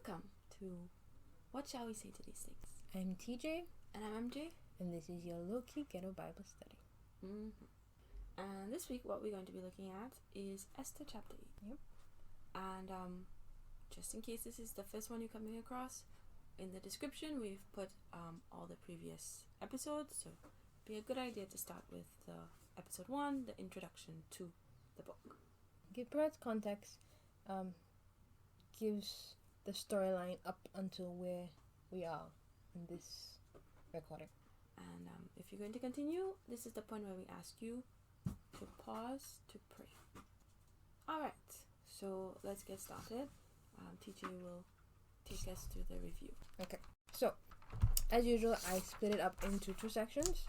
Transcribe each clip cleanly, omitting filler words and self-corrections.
Welcome to What Shall We Say to These Things? I'm TJ. And I'm MJ. And this is your low-key ghetto Bible study. And this week what we're going to be looking at is Esther Chapter 8. Yep. And just in case this is the first one you're coming across, in the description we've put all the previous episodes, so it'd be a good idea to start with episode 1, the introduction to the book. Give perhaps context, gives the storyline up until where we are in this recording. And if you're going to continue, this is the point where we ask you to pause to pray. Alright, so let's get started. TJ will take us through the review. Okay, so as usual, I split it up into 2 sections.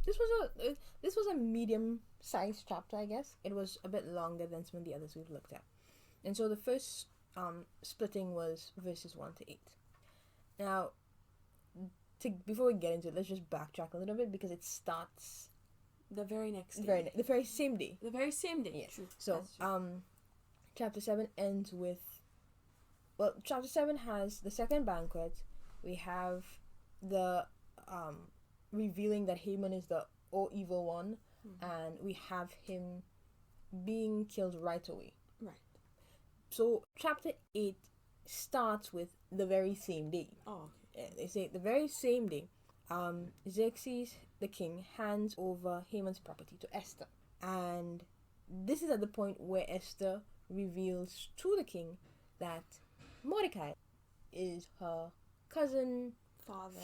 This was a medium-sized chapter, I guess. It was a bit longer than some of the others we've looked at. And so the first splitting was verses 1 to 8. Now, before we get into it, let's just backtrack a little bit because it starts the very next day. The very same day. The very same day. Yeah. True. So, chapter 7 ends with... Well, chapter 7 has the second banquet. We have the revealing that Haman is the evil one. And we have him being killed right away. Right. So, chapter 8 starts with the very same day. Oh, okay. They say the very same day, Xerxes, the king, hands over Haman's property to Esther. And this is at the point where Esther reveals to the king that Mordecai is her cousin, father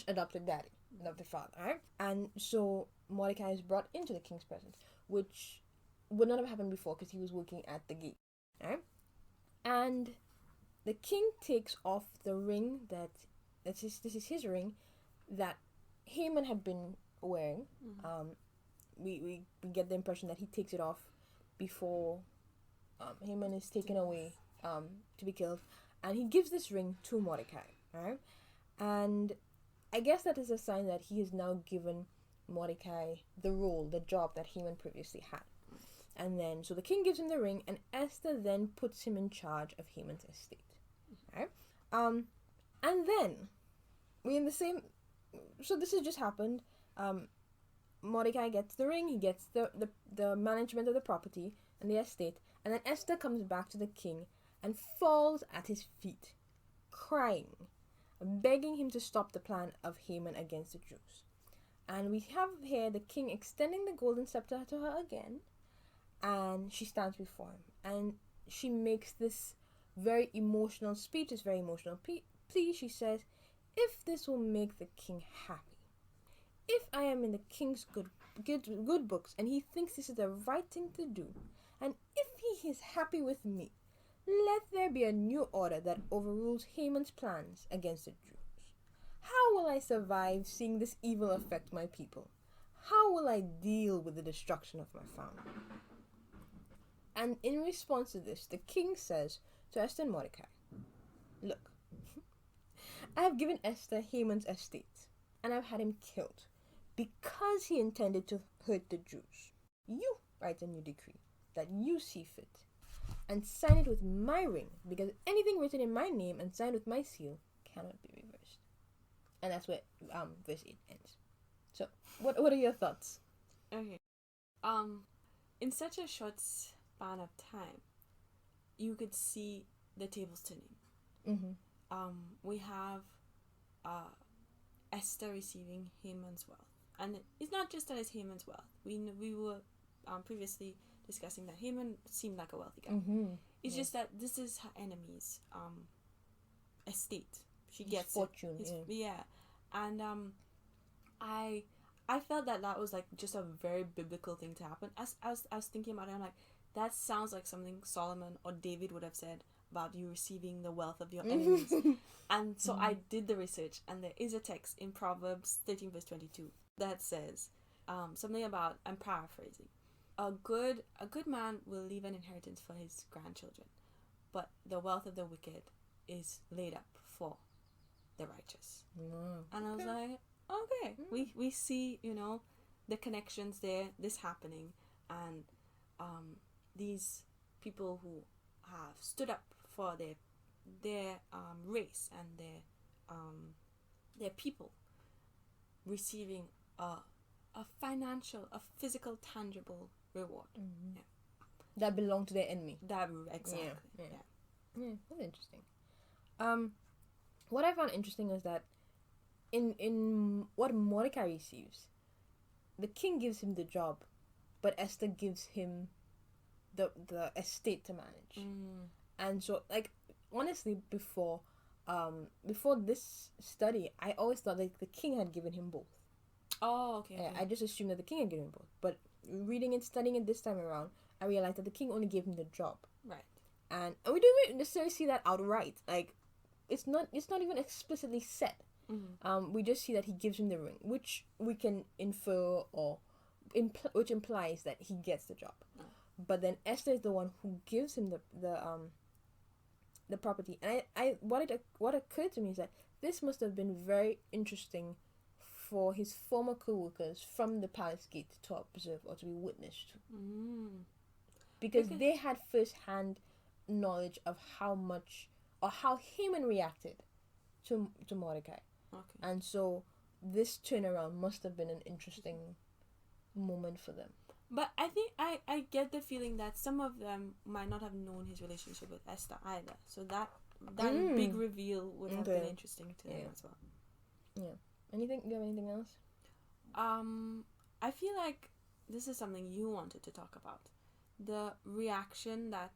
/ adopted daddy, adopted father, right? And so Mordecai is brought into the king's presence, which would not have happened before because he was working at the gate, right? And the king takes off the ring this is his ring that Haman had been wearing. We get the impression that he takes it off before Haman is taken away to be killed, and he gives this ring to Mordecai, right? And I guess that is a sign that he has now given Mordecai the job that Haman previously had. And then, so the king gives him the ring, and Esther then puts him in charge of Haman's estate, right? And then, we in the same... So this has just happened. Mordecai gets the ring, he gets the management of the property and the estate, and then Esther comes back to the king and falls at his feet, crying, begging him to stop the plan of Haman against the Jews. And we have here the king extending the golden scepter to her again, and she stands before him, and she makes this very emotional speech, this very emotional plea. She says, if this will make the king happy, if I am in the king's good books and he thinks this is the right thing to do, and if he is happy with me, let there be a new order that overrules Haman's plans against the Jews. How will I survive seeing this evil affect my people? How will I deal with the destruction of my family? And in response to this, the king says to Esther and Mordecai, look, I have given Esther Haman's estate, and I've had him killed because he intended to hurt the Jews. You write a new decree that you see fit, and sign it with my ring, because anything written in my name and signed with my seal cannot be reversed. And that's where verse 8 ends. So, what are your thoughts? Okay. In such a short span of time, you could see the tables turning. We have Esther receiving Haman's wealth, and it's not just that it's Haman's wealth. We were previously discussing that Haman seemed like a wealthy guy. It's just that this is her enemy's estate. She gets fortune. And I felt that was like just a very biblical thing to happen. As I was thinking about it, I'm like, that sounds like something Solomon or David would have said about you receiving the wealth of your enemies. And so I did the research, and there is a text in Proverbs 13 verse 22 that says something about, I'm paraphrasing, a good man will leave an inheritance for his grandchildren, but the wealth of the wicked is laid up for the righteous. And I was like, okay, we see, the connections there, this happening, and these people who have stood up for their their race and their people receiving a financial, a physical, tangible reward. Mm-hmm. Yeah. That belonged to their enemy. Exactly. Yeah. That's interesting. What I found interesting is that in what Mordecai receives, the king gives him the job, but Esther gives him the estate to manage. And so, like, honestly, before this study, I always thought like the king had given him both. Oh, okay. I just assumed that the king had given him both. But reading and studying it this time around, I realized that the king only gave him the job. Right. And we don't even necessarily see that outright. Like, it's not even explicitly said. Mm-hmm. We just see that he gives him the ring, which we can infer which implies that he gets the job. Oh. But then Esther is the one who gives him the property. And what occurred to me is that this must have been very interesting for his former co-workers from the palace gate to observe or to be witness to. Because they had first-hand knowledge of how much or how Haman reacted to Mordecai. Okay. And so this turnaround must have been an interesting moment for them. But I think I get the feeling that some of them might not have known his relationship with Esther either. So that big reveal would have been interesting to them as well. Yeah. Do you have anything else? I feel like this is something you wanted to talk about. The reaction that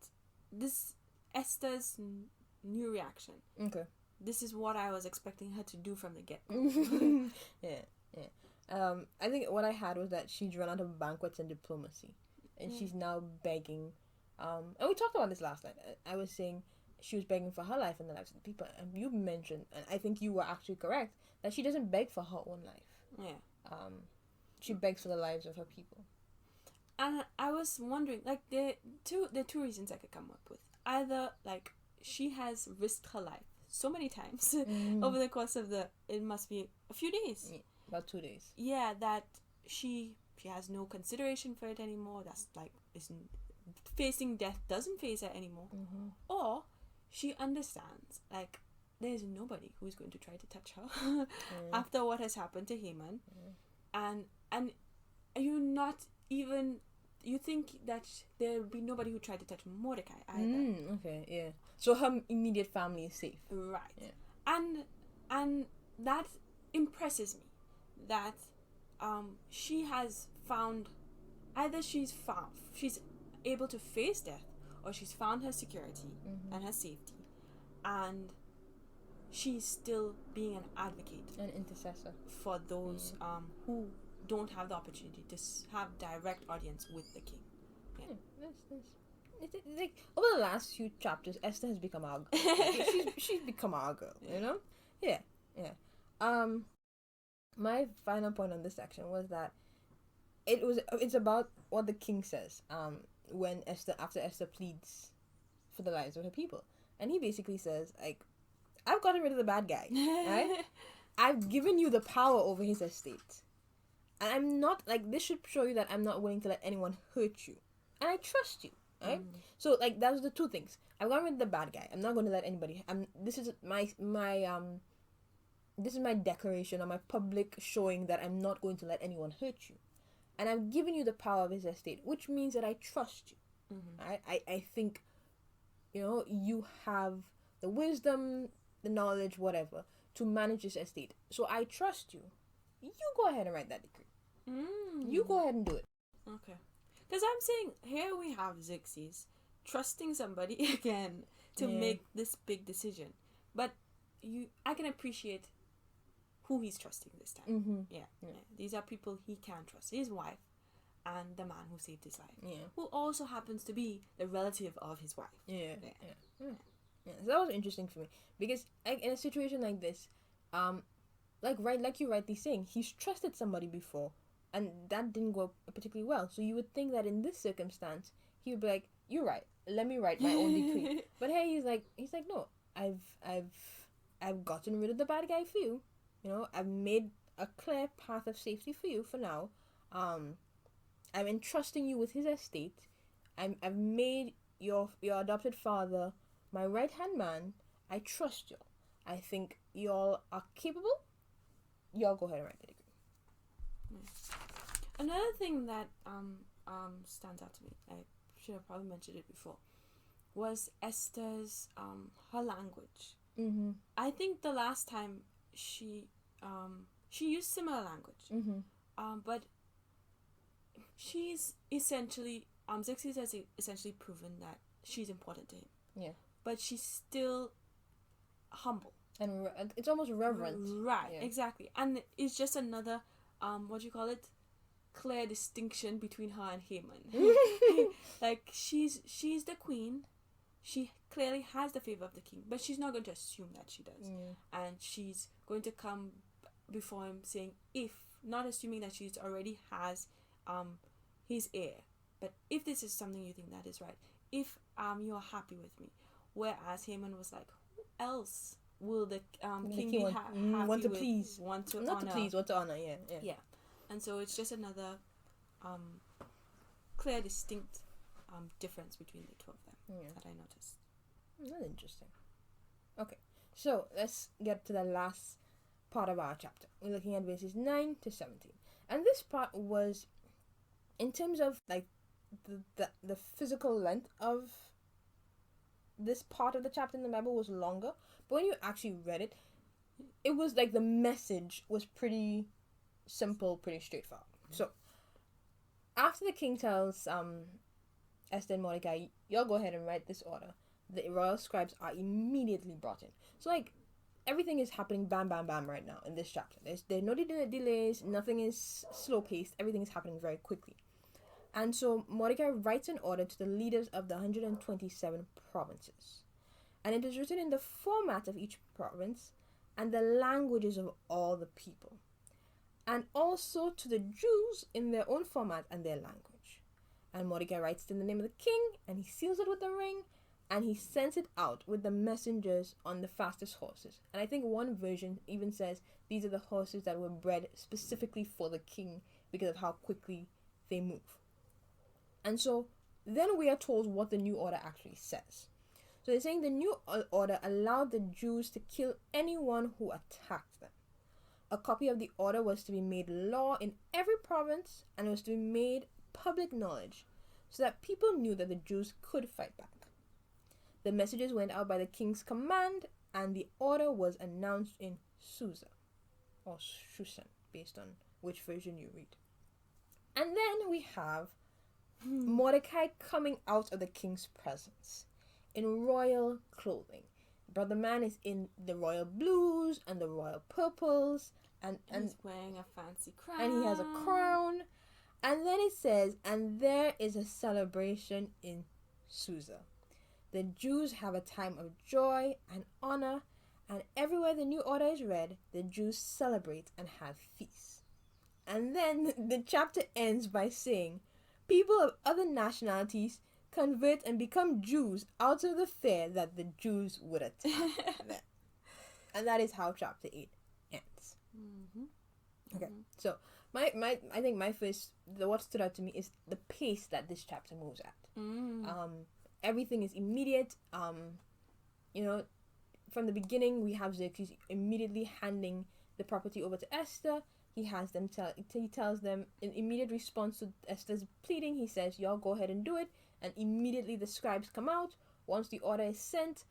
Esther's new reaction. Okay. This is what I was expecting her to do from the get-go. Yeah. I think what I had was that she's run out of banquets and diplomacy, and she's now begging. And we talked about this last night. I was saying she was begging for her life and the lives of the people, and you mentioned, and I think you were actually correct, that she doesn't beg for her own life. Yeah. She begs for the lives of her people. And I was wondering, like, there are two reasons I could come up with. Either, like, she has risked her life so many times over the course of it must be a few days. Yeah, about 2 days. Yeah, that she has no consideration for it anymore. That's like, facing death doesn't faze her anymore. Or she understands, like, there's nobody who's going to try to touch her after what has happened to Haman. And you're not even... You think that there'll be nobody who tried to touch Mordecai either. Okay, yeah. So her immediate family is safe. Right. Yeah. And that impresses me. That she has found... Either she's able to face death, or she's found her security and her safety. And she's still being an advocate. An intercessor. For those who don't have the opportunity to have direct audience with the king. It's like over the last few chapters, Esther has become our girl. she's become our girl, you know? Yeah. My final point on this section was that it's about what the king says when after Esther pleads for the lives of her people. And he basically says, like, I've gotten rid of the bad guy, right? I've given you the power over his estate. And I'm not, like, this should show you that I'm not willing to let anyone hurt you. And I trust you, right? So, like, that was the two things. I've gotten rid of the bad guy. I'm not going to let anybody... This is my declaration or my public showing that I'm not going to let anyone hurt you. And I've given you the power of his estate, which means that I trust you. I think, you have the wisdom, the knowledge, whatever, to manage this estate. So I trust you. You go ahead and write that decree. You go ahead and do it. Okay. Because I'm saying, here we have Xerxes trusting somebody again to make this big decision. But I can appreciate who he's trusting this time. Yeah. These are people he can trust. His wife and the man who saved his life. Yeah. Who also happens to be the relative of his wife. Yeah. So that was interesting for me. Because, like, in a situation like this, like you rightly saying, he's trusted somebody before, and that didn't go particularly well. So you would think that in this circumstance, he would be like, "You're right. Let me write my own decree." But hey, he's like, "No, I've gotten rid of the bad guy for you. I've made a clear path of safety for you for now. I'm entrusting you with his estate. I've made your adopted father my right hand man, I trust y'all. I think y'all are capable. Y'all go ahead and write the decree. Another thing that stands out to me, I should have probably mentioned it before, was Esther's her language. Mm-hmm. I think the last time she used similar language. Mm-hmm. But she's essentially Xerxes has essentially proven that she's important to him. Yeah. But she's still humble. And it's almost reverent. Right, yeah. Exactly. And it's just another what do you call it? Clear distinction between her and Haman. Like she's the queen. She clearly has the favor of the king, but she's not going to assume that she does. And she's going to come before him saying, if, not assuming that she's already has his ear, but if this is something you think that is right, if you're happy with me. Whereas Haman was like, who else will the king be happy want to with? Please. Want to Not honor. to please, want to honor, Yeah. And so it's just another clear, distinct difference between the two of them that I noticed. That's interesting. Okay, so let's get to the last part of our chapter. We're looking at verses 9 to 17. And this part was, in terms of like the physical length of this part of the chapter in the Bible was longer, but when you actually read it, it was like the message was pretty simple, pretty straightforward. So after the king tells Esther and Mordecai, y'all go ahead and write this order, the royal scribes are immediately brought in. So like everything is happening bam bam bam right now in this chapter. There's no delays, nothing is slow paced, everything is happening very quickly. And so Mordecai writes an order to the leaders of the 127 provinces. And it is written in the format of each province and the languages of all the people. And also to the Jews in their own format and their language. And Mordecai writes it in the name of the king, and he seals it with the ring, and he sends it out with the messengers on the fastest horses. And I think one version even says these are the horses that were bred specifically for the king because of how quickly they move. And so then we are told what the new order actually says. So they're saying the new order allowed the Jews to kill anyone who attacked them. A copy of the order was to be made law in every province, and it was to be made public knowledge so that people knew that the Jews could fight back. The messages went out by the king's command, and the order was announced in Susa, or Shushan, based on which version you read. And then we have Mordecai coming out of the king's presence in royal clothing. Brother man is in the royal blues and the royal purples, and he's wearing a fancy crown. And he has a crown. And then it says, and there is a celebration in Susa. The Jews have a time of joy and honor, and everywhere the new order is read, the Jews celebrate and have feasts. And then the chapter ends by saying, people of other nationalities convert and become Jews out of the fear that the Jews would attack them. And that is how chapter 8 ends. Okay, so I think what stood out to me is the pace that this chapter moves at. Everything is immediate. From the beginning we have Xerxes immediately handing the property over to Esther. He tells them in immediate response to Esther's pleading, he says, y'all go ahead and do it. And immediately the scribes come out. Once the order is sent,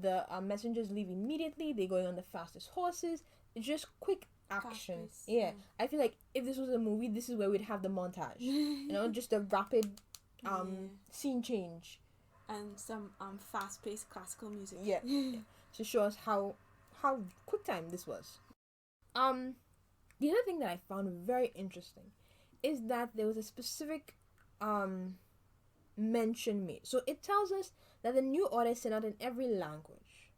the messengers leave immediately. They're going on the fastest horses. It's just quick action. Yeah. I feel like if this was a movie, this is where we'd have the montage. Just a rapid scene change. And some fast-paced classical music. Yeah. To show us how quick time this was. The other thing that I found very interesting is that there was a specific mention made. So it tells us that the new order is sent out in every language.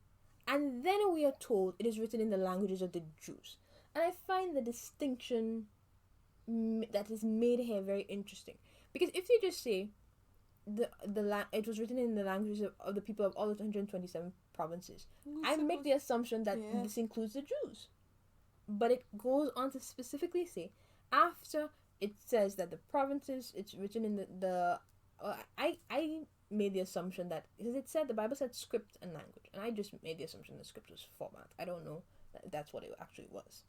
And then we are told it is written in the languages of the Jews. And I find the distinction that is made here very interesting. Because if you just say it was written in the languages of the people of all the 127 provinces, I make the assumption that this includes the Jews. But it goes on to specifically say, after it says that the provinces, it's written in made the assumption that, because it said, the Bible said script and language, and I just made the assumption the script was format. I don't know that that's what it actually was.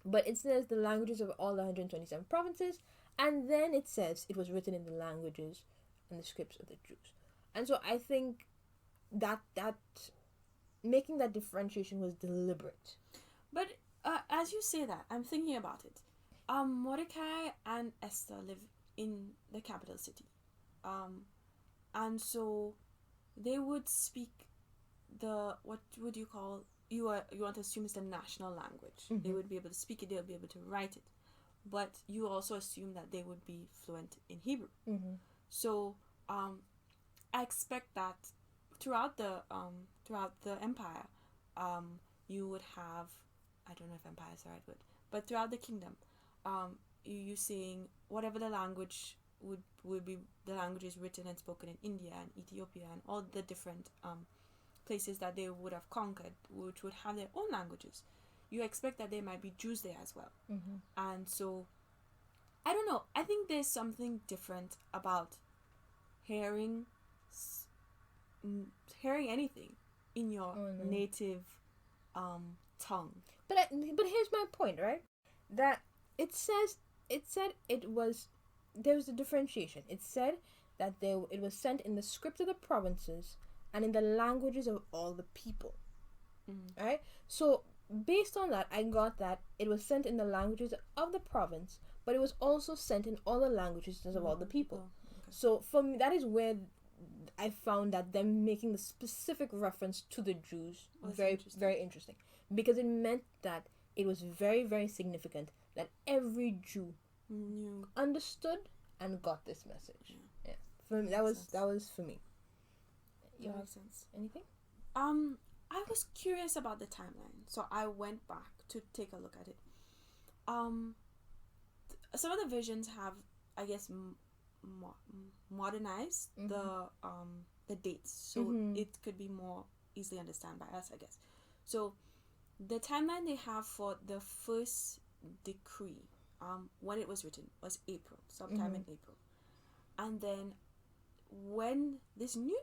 But it says the languages of all the 127 provinces, and then it says it was written in the languages and the scripts of the Jews. And so I think that making that differentiation was deliberate. But as you say that, I'm thinking about it. Mordecai and Esther live in the capital city, and so they would speak the, what would you call, you want to assume is the national language. They would be able to speak it, they'll be able to write it, but you also assume that they would be fluent in Hebrew. So I expect that throughout the empire, you would have, I don't know if empire is the right word, but throughout the kingdom, you seeing whatever the language would be, the languages written and spoken in India and Ethiopia and all the different places that they would have conquered, which would have their own languages. You expect that there might be Jews there as well. And so, I don't know, I think there's something different about hearing anything in your native tongue. But here's my point, right? That it said there was a differentiation. It said that it was sent in the script of the provinces and in the languages of all the people. Right? So based on that, I got that it was sent in the languages of the province, but it was also sent in all the languages of all the people. Okay. So for me, that is where I found that them making the specific reference to the Jews very interesting, because it meant that it was very, very significant that every Jew understood and got this message. Yeah. For me, that was for me. You have sense. Anything? I was curious about the timeline, so I went back to take a look at it. Some of the visions have, I guess, modernized the dates, so it could be more easily understood by us, I guess. So the timeline they have for the first decree, when it was written, was April, sometime in April, and then when this new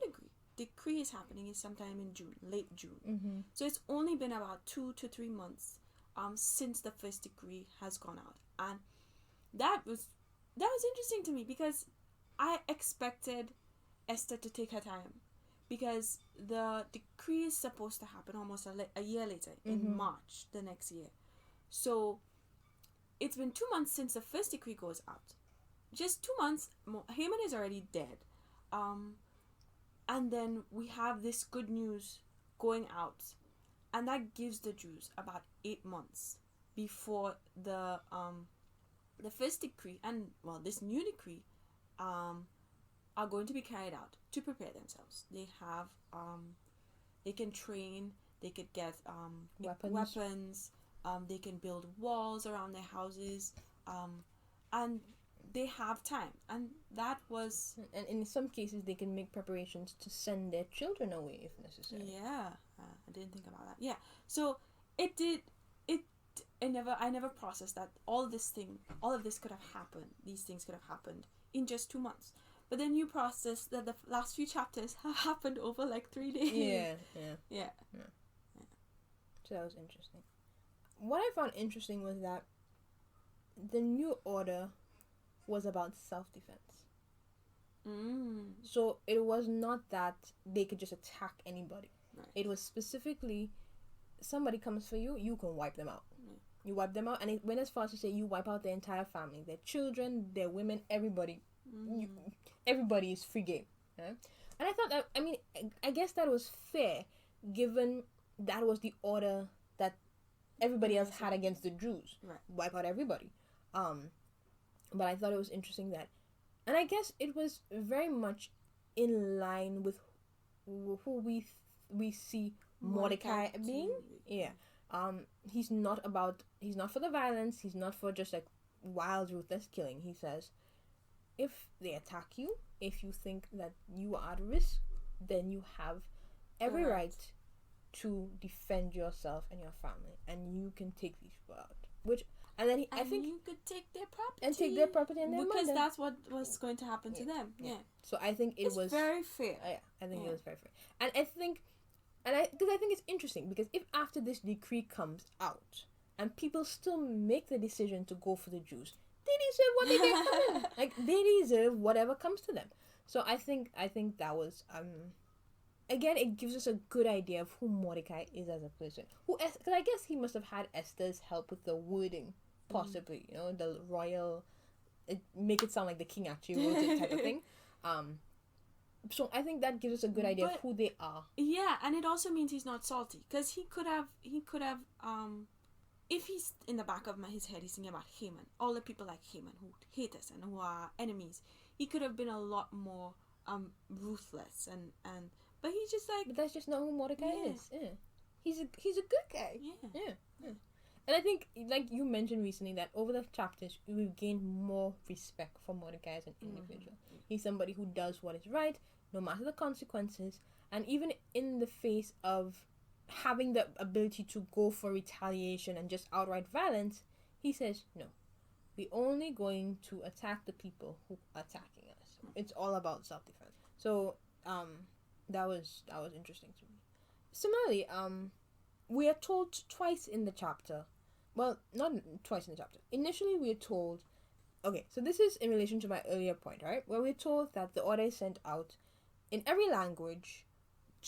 decree is happening is sometime in June, late June. So it's only been about 2 to 3 months since the first decree has gone out, and that was interesting to me, because I expected Esther to take her time, because the decree is supposed to happen almost a year later, in March the next year. So it's been 2 months since the first decree goes out. Just 2 months, Haman is already dead. And then we have this good news going out, and that gives the Jews about 8 months before the first decree and this new decree are going to be carried out, to prepare themselves. They have they can train, they could get weapons, they can build walls around their houses, and they have time, and that was, and in some cases they can make preparations to send their children away if necessary. I didn't think about that. So I never processed that all of this could have happened, these things could have happened in just 2 months. But then you process that the last few chapters have happened over like 3 days. Yeah. So that was interesting. What I found interesting was that the new order was about self-defense. So it was not that they could just attack anybody. Right. It was specifically, somebody comes for you, you can wipe them out. You wipe them out, and it went as far as to say you wipe out their entire family, their children, their women, everybody. Everybody is free game. And I thought that, I guess that was fair, given that was the order that everybody else had against the Jews. Right. Wipe out everybody. But I thought it was interesting that, and I guess it was very much in line with who we see Mordecai being. Yeah. He's not for the violence. He's not for just like wild, ruthless killing. He says, if they attack you, if you think that you are at risk, then you have every right to defend yourself and your family, and you can take these people out. Which And then I think you could take their property and take their property and their because money. that's what was going to happen to them. Yeah. So I think it was very fair. I think it was very fair. And I think it's interesting because if after this decree comes out and people still make the decision to go for the Jews, they deserve what they get coming. Like they deserve whatever comes to them. So I think that was again, it gives us a good idea of who Mordecai is as a person. Because I guess he must have had Esther's help with the wording, possibly. You know, the royal, make it sound like the king actually wrote it type of thing. So I think that gives us a good idea of who they are. Yeah, and it also means he's not salty because he could have if he's in the back of his head, he's thinking about Haman, all the people like Haman who hate us and who are enemies. He could have been a lot more ruthless and but he's just like. But that's just not who Mordecai is. Yeah, he's a good guy. Yeah. And I think, like you mentioned recently, that over the chapters we've gained more respect for Mordecai as an individual. He's somebody who does what is right, no matter the consequences, and even in the face of having the ability to go for retaliation and just outright violence, he says, no, we're only going to attack the people who are attacking us. It's all about self-defense. So, that was interesting to me. Similarly, we are told twice in the chapter. Well, not twice in the chapter. Initially, we are told. Okay, so this is in relation to my earlier point, right? Where we're told that the order is sent out in every language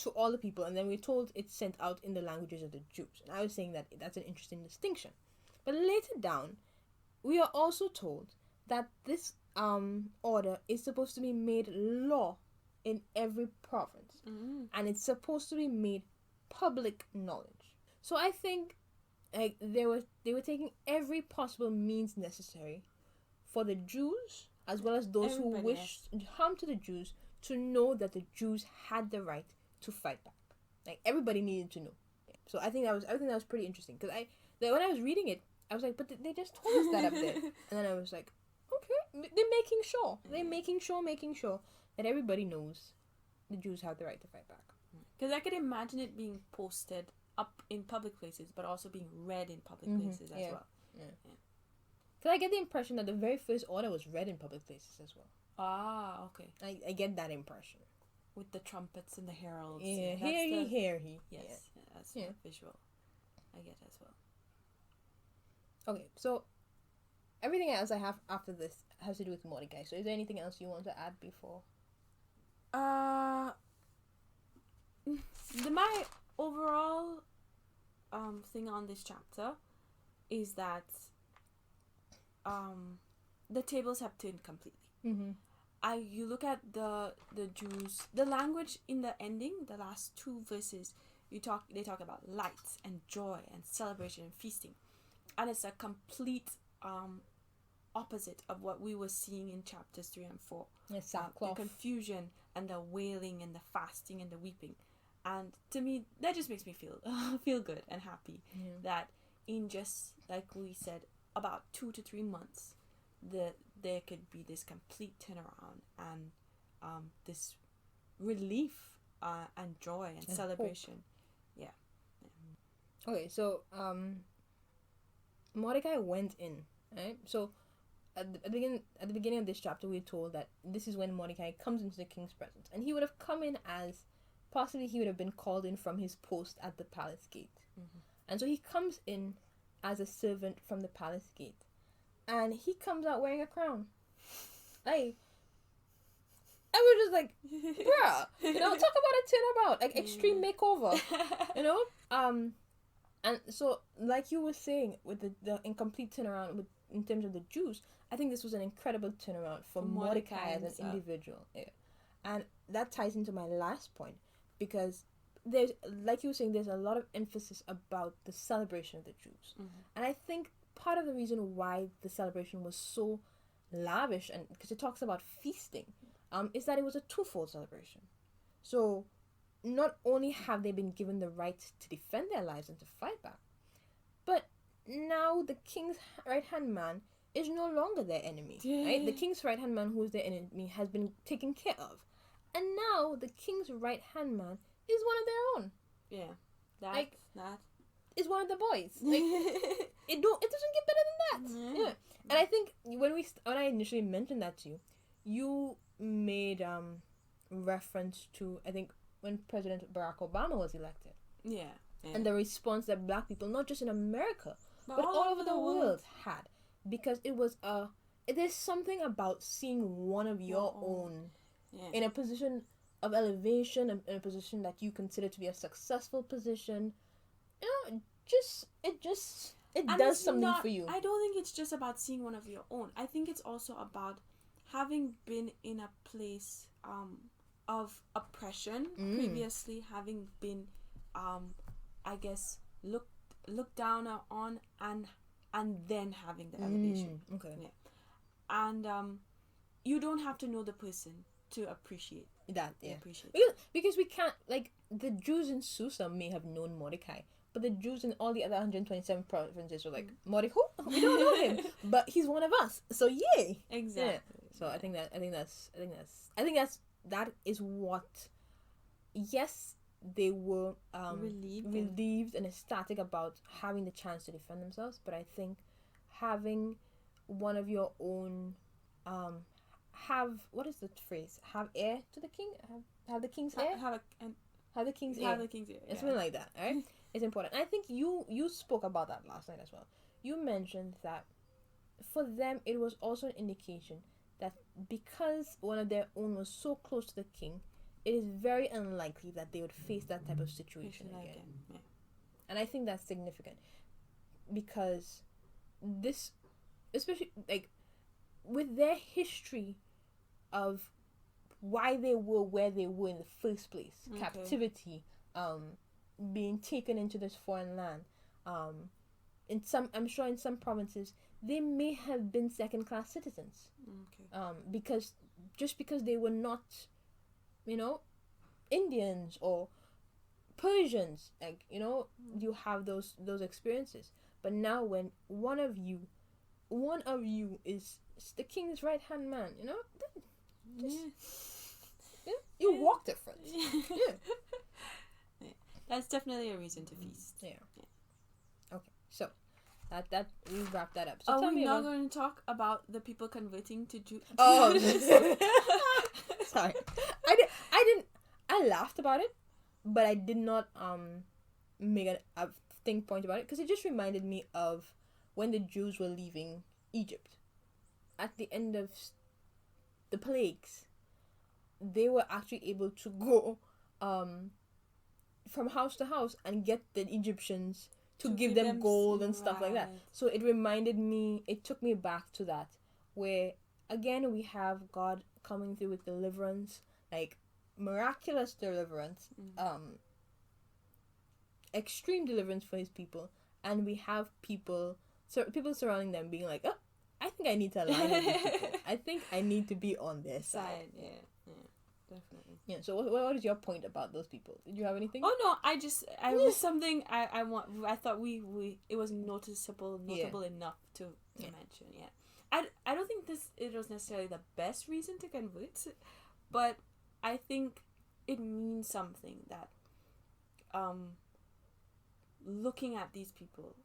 to all the people, and then we're told it's sent out in the languages of the Jews. And I was saying that that's an interesting distinction. But later down, we are also told that this order is supposed to be made law in every province, and it's supposed to be made public knowledge. So I think like they were taking every possible means necessary for the Jews as well as those who wished harm to the Jews to know that the Jews had the right to fight back. Like everybody needed to know. So I think that was pretty interesting because when I was reading it, I was like, but they just told us that up there, and then I was like, okay, they're making sure that everybody knows the Jews have the right to fight back. Because I could imagine it being posted up in public places, but also being read in public places as well. Because I get the impression that the very first order was read in public places as well. Ah, okay. I get that impression. With the trumpets and the heralds. Yeah, hear he. Yes, that's a visual. I get as well. Okay, so everything else I have after this has to do with Mordecai. So is there anything else you want to add before? My overall thing on this chapter is that the tables have turned completely. You look at the Jews, the language in the ending, the last two verses, they talk about lights and joy and celebration and feasting, and it's a complete opposite of what we were seeing in chapters 3 and 4. Yes, the confusion and the wailing and the fasting and the weeping, and to me that just makes me feel good and happy that in just like we said about 2 to 3 months there could be this complete turnaround and this relief and joy and celebration hope. Okay, so Mordecai went in, right? So at the beginning of this chapter we're told that this is when Mordecai comes into the king's presence, and he would have come in as possibly he would have been called in from his post at the palace gate. And so he comes in as a servant from the palace gate, and he comes out wearing a crown. Like, I was just like, bruh, you know, talk about a turnabout, like extreme makeover, you know. And so like you were saying with the incomplete turnaround in terms of the Jews, I think this was an incredible turnaround for Mordecai as an individual. Yeah. And that ties into my last point, because there's, like you were saying, there's a lot of emphasis about the celebration of the Jews. And I think part of the reason why the celebration was so lavish, and because it talks about feasting, is that it was a twofold celebration. So not only have they been given the right to defend their lives and to fight back, but now the king's right-hand man is no longer their enemy. Right? The king's right-hand man, who is their enemy, has been taken care of. And now the king's right-hand man is one of their own. Yeah. That is one of the boys. Like, it doesn't get better than that. Yeah. And I think when I initially mentioned that to you, you made reference to, I think, when President Barack Obama was elected. Yeah. And the response that black people, not just in America, but all over the world had. Because it is something about seeing one of your own in a position of elevation, in a position that you consider to be a successful position. You know, it does something for you. I don't think it's just about seeing one of your own. I think it's also about having been in a place of oppression previously, having been I guess looked down on, and then having the elevation. Okay. Yeah. And you don't have to know the person to appreciate that. Yeah. Appreciate because we can't, like, the Jews in Susa may have known Mordecai, but the Jews in all the other 127 provinces were like, Mordecai, we don't know him, but he's one of us. So yay. Exactly. Yeah. So I think that is what. Yes, they were relieved and ecstatic about having the chance to defend themselves, but I think having one of your own have, what is the phrase, have heir to the king, have the king's heir, have the king's heir, yeah. Something like that, right? It's important. I think you spoke about that last night as well. You mentioned that for them it was also an indication that because one of their own was so close to the king, it is very unlikely that they would face that type of situation again. Yeah. And I think that's significant because this, especially like with their history of why they were where they were in the first place, captivity, being taken into this foreign land, I'm sure in some provinces they may have been second-class citizens, because they were not, Indians or Persians, like, you have those experiences. But now when one of you is the king's right hand man, you walk different. That's definitely a reason to feast. Yeah. Okay, so that we wrap that up. So are we not going to talk about the people converting to Jew? Oh, sorry. I laughed about it, but I did not make a think point about it because it just reminded me of when the Jews were leaving Egypt at the end of the plagues. They were actually able to go from house to house and get the Egyptians to give them gold and stuff like that. So it took me back to that, where again we have God coming through with deliverance, like miraculous deliverance, extreme deliverance for his people, and we have people surrounding them being like, oh, I think I need to align with these people. I think I need to be on their side. Yeah, definitely. Yeah. So what is your point about those people? Did you have anything? Oh no, I was something I thought it was notable enough to mention. Yeah. I don't think it was necessarily the best reason to convert, but I think it means something that looking at these people,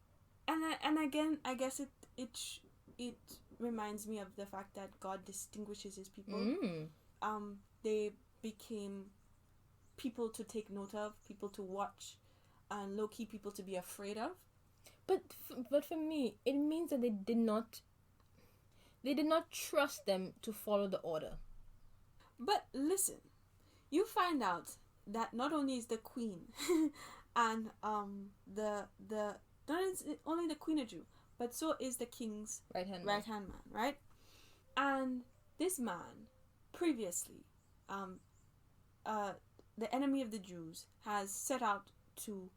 and again I guess it reminds me of the fact that God distinguishes his people. They became people to take note of, people to watch, and low-key people to be afraid of. But for me, it means that they did not trust them to follow the order. But listen, you find out that not only is the queen and not only the queen a Jew, but so is the king's right hand man, right? And this man previously, the enemy of the Jews has set out to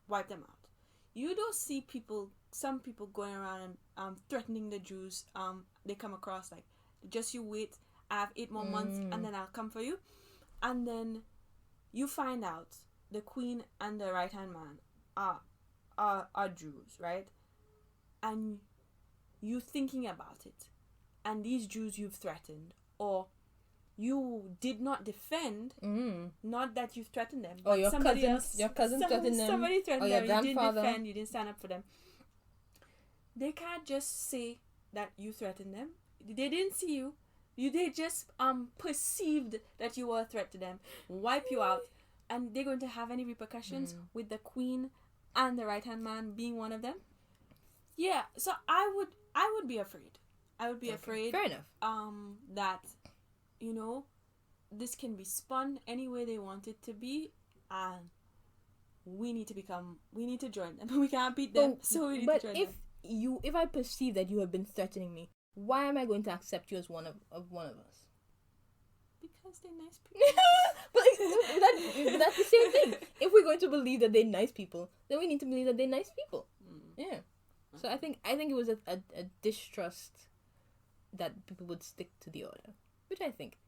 wipe them out. You don't see some people going around and threatening the Jews. They come across like, just you wait, I have 8 more months and then I'll come for you. And then you find out the queen and the right hand man are Jews, right? And you thinking about it, and these Jews you've threatened, or you did not defend, not that you threatened them. Or your cousin threatened them. Somebody threatened or your them. grandfather. You didn't defend. You didn't stand up for them. They can't just say that you threatened them. They didn't see you. They just perceived that you were a threat to them, wipe you out, and they're going to have any repercussions with the queen and the right-hand man being one of them. Yeah, so I would be afraid. I would be afraid. Fair enough. That, this can be spun any way they want it to be, and we need to join them. We can't beat them, so we need to join them. But if I perceive that you have been threatening me, why am I going to accept you as one of us? Because they're nice people. But that's the same thing. If we're going to believe that they're nice people, then we need to believe that they're nice people. Yeah. So I think it was a distrust that people would stick to the order, which I think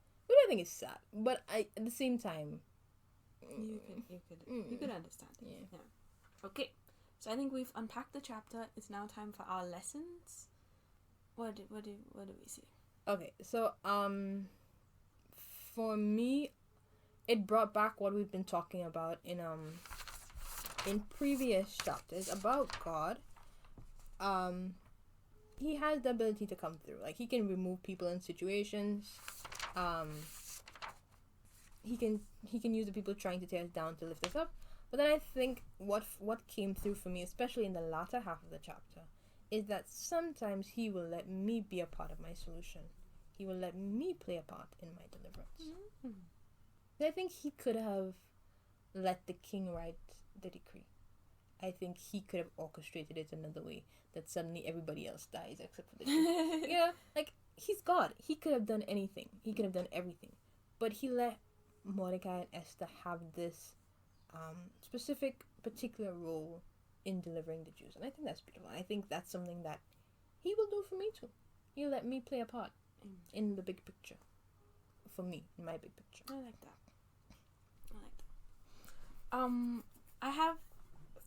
is sad. But at the same time, you could understand. Yeah. Okay. So I think we've unpacked the chapter. It's now time for our lessons. What do we see? Okay, so for me, it brought back what we've been talking about in previous chapters about God. He has the ability to come through. Like, he can remove people in situations. He can use the people trying to tear us down to lift us up. But then I think what came through for me, especially in the latter half of the chapter, is that sometimes he will let me be a part of my solution. He will let me play a part in my deliverance. I think he could have let the king write the decree. I think he could have orchestrated it another way, that suddenly everybody else dies except for the king. Like, he's God. He could have done anything. He could have done everything. But he let Mordecai and Esther have this specific, particular role in delivering the Jews. And I think that's beautiful. I think that's something that he will do for me too. He'll let me play a part in the big picture. For me, in my big picture. I like that. I have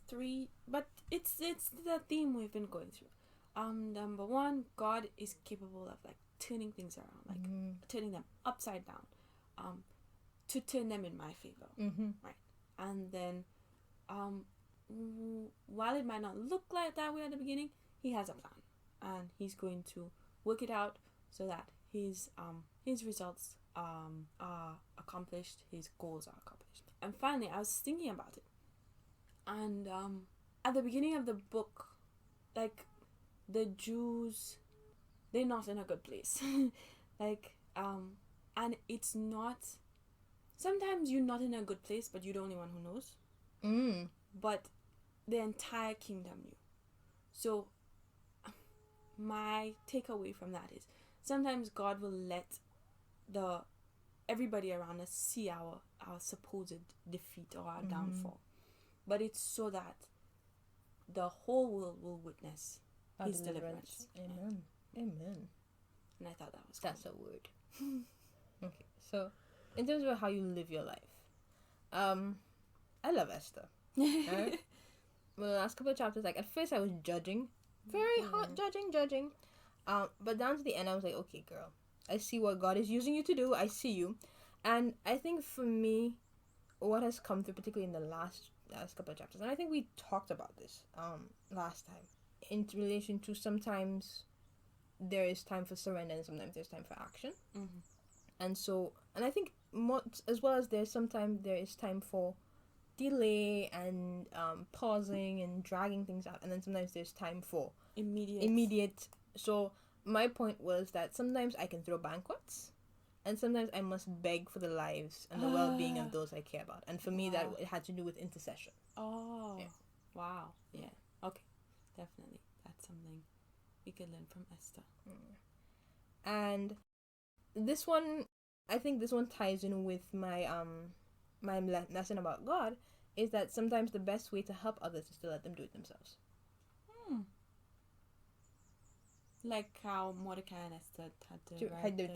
3, but it's the theme we've been going through. Number 1, God is capable of like turning things around, like turning them upside down, to turn them in my favor, right? And then, while it might not look like that way at the beginning, he has a plan, and he's going to work it out so that his results are accomplished, his goals are accomplished. And finally, I was thinking about it, and at the beginning of the book, like, the Jews, they're not in a good place. Like, and it's not, sometimes you're not in a good place, but you're the only one who knows. But the entire kingdom knew. So my takeaway from that is, sometimes God will let everybody around us see our supposed defeat or our downfall, but it's so that the whole world will witness his deliverance. Amen. Amen. And I thought that's a word. Okay, so in terms of how you live your life, I love Esther. Right? Well, the last couple of chapters, like, at first I was judging, very hot judging, but down to the end I was like, okay, girl, I see what God is using you to do. I see you. And I think for me, what has come through, particularly in the last couple of chapters, and I think we talked about this last time, in relation to sometimes there is time for surrender and sometimes there's time for action. And so, and I think more, as well as sometimes there is time for delay and pausing and dragging things out, and then sometimes there's time for immediate. So my point was that sometimes I can throw banquets, and sometimes I must beg for the lives and the well-being of those I care about. And for me, that it had to do with intercession. Wow. Yeah. Okay. Definitely. That's something we could learn from Esther. And this one, I think this one ties in with my my lesson about God, is that sometimes the best way to help others is to let them do it themselves. Like how Mordecai and Esther had to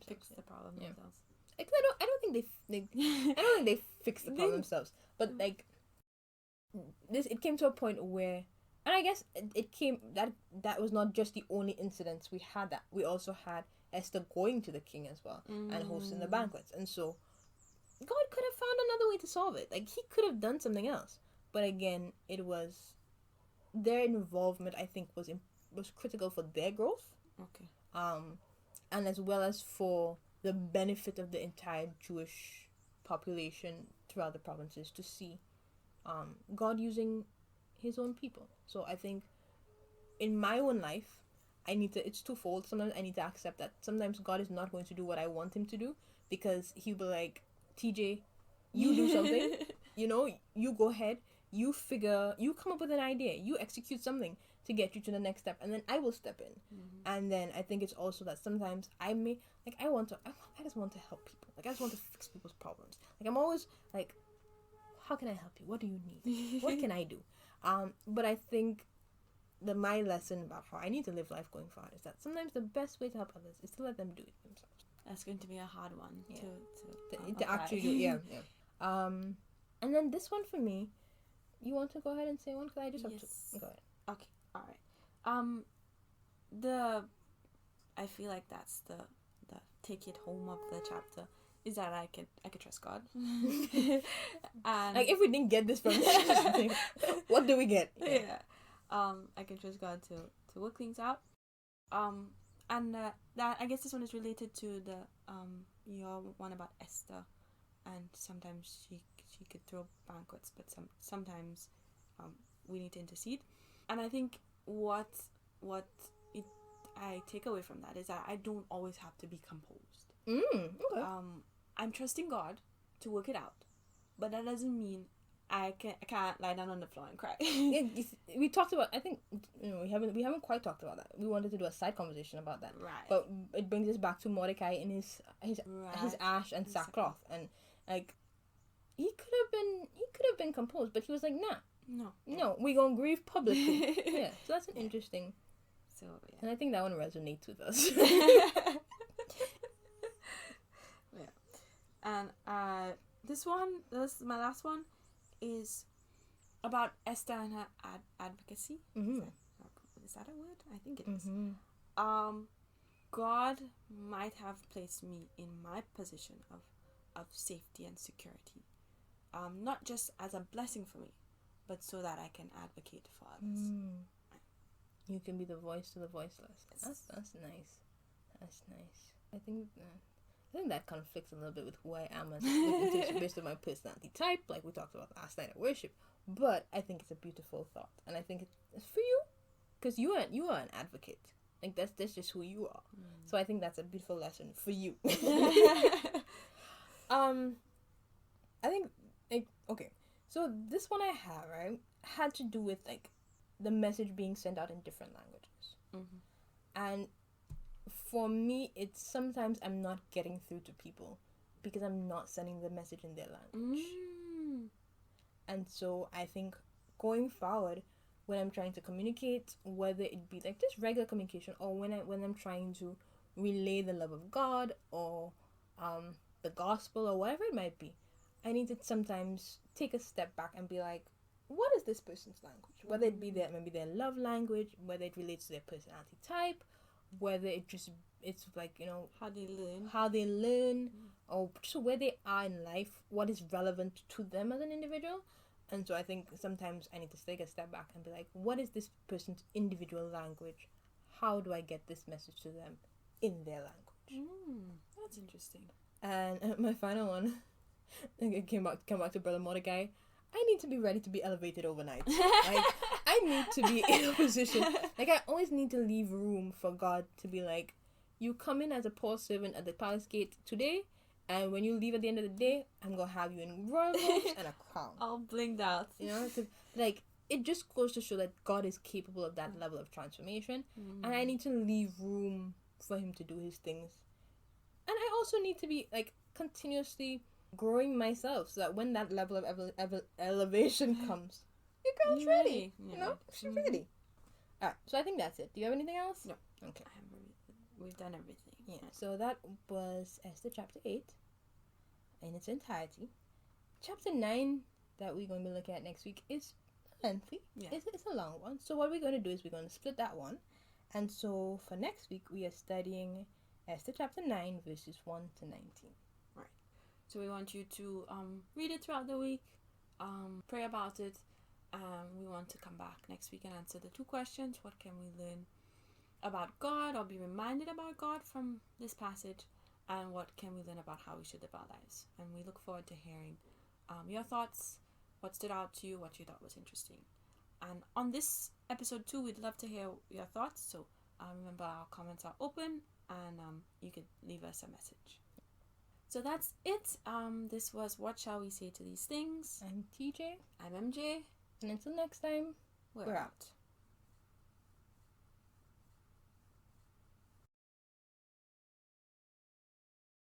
fix the problem themselves. Because I don't think they fixed the problem themselves, but like it came to a point where, and I guess it came that was not just the only incidents we had. That we also had Esther going to the king as well and hosting the banquets. And so God could have found another way to solve it. Like, he could have done something else. But again, it was their involvement, I think, was critical for their growth. Okay. And as well as for the benefit of the entire Jewish population throughout the provinces to see God using his own people. So I think in my own life, it's twofold. Sometimes I need to accept that sometimes God is not going to do what I want him to do, because he'll be like, TJ, you do something, you go ahead, you come up with an idea, you execute something to get you to the next step, and then I will step in. And then I think it's also that sometimes I just want to help people. Like, I just want to fix people's problems. Like, I'm always like, how can I help you? What do you need? What can I do? But I think my lesson about how I need to live life going forward is that sometimes the best way to help others is to let them do it themselves. That's going to be a hard one to actually do. Yeah. And then this one for me, you want to go ahead and say one? Because I just have to go ahead. Okay, all right. I feel like that's the take it home of the chapter, is that I could trust God. And like, if we didn't get this from this, what do we get? Yeah. I can trust God to work things out. And that, I guess this one is related to the your one about Esther, and sometimes she could throw banquets, but sometimes we need to intercede. And I think what I take away from that is that I don't always have to be composed. Okay. I'm trusting God to work it out, but that doesn't mean I can't lie down on the floor and cry. We talked about, I think, we haven't quite talked about that. We wanted to do a side conversation about that, right? But it brings us back to Mordecai and his ash and sackcloth, and like, he could have been composed, but he was like, no, we gonna grieve publicly. Yeah, so that's an interesting. So yeah, and I think that one resonates with us. Yeah, and this is my last one, is about Esther and her advocacy. Is that a word? I think it is. God might have placed me in my position of safety and security, not just as a blessing for me, but so that I can advocate for others. You can be the voice to the voiceless. That's nice. That's nice. I think that conflicts a little bit with who I am based on my personality type, like we talked about last night at worship. But I think it's a beautiful thought, and I think it's for you, because you are an advocate. Like, that's just who you are. So I think that's a beautiful lesson for you. I think, okay. So this one I have, right, had to do with like the message being sent out in different languages, and for me, it's sometimes I'm not getting through to people because I'm not sending the message in their language. And so I think going forward, when I'm trying to communicate, whether it be like just regular communication, or when I'm trying to relay the love of God, or the gospel, or whatever it might be, I need to sometimes take a step back and be like, what is this person's language? Whether it be maybe their love language, whether it relates to their personality type, whether it's like, how they learn, or just where they are in life, what is relevant to them as an individual. And so I think sometimes I need to take a step back and be like, what is this person's individual language? How do I get this message to them in their language? That's interesting. And my final one, it came back to Brother Mordecai. I need to be ready to be elevated overnight. Like, I need to be in a position, like, I always need to leave room for God to be like, you come in as a poor servant at the palace gate today, and when you leave at the end of the day, I'm gonna have you in royal robes and a crown. All blinged out. Because, like, it just goes to show that God is capable of that level of transformation, and I need to leave room for him to do his things. And I also need to be, like, continuously growing myself, so that when that level of elevation comes, you're ready. She's ready. Alright, so I think that's it. Do you have anything else? No. Okay. We've done everything. Yeah. So that was Esther Chapter 8 in its entirety. Chapter 9 that we're going to be looking at next week is lengthy. Yeah. It's a long one. So what we're going to do is we're going to split that one. And so for next week, we are studying Esther chapter 9, verses 1 to 19. Right. So we want you to read it throughout the week, pray about it, and we want to come back next week and answer the 2 questions. What can we learn about God or be reminded about God from this passage? And what can we learn about how we should live our lives? And we look forward to hearing your thoughts, what stood out to you, what you thought was interesting. And on this episode 2, we'd love to hear your thoughts. So remember, our comments are open, and you could leave us a message. So that's it. This was What Shall We Say to These Things? I'm TJ. I'm MJ. And until next time, We're out.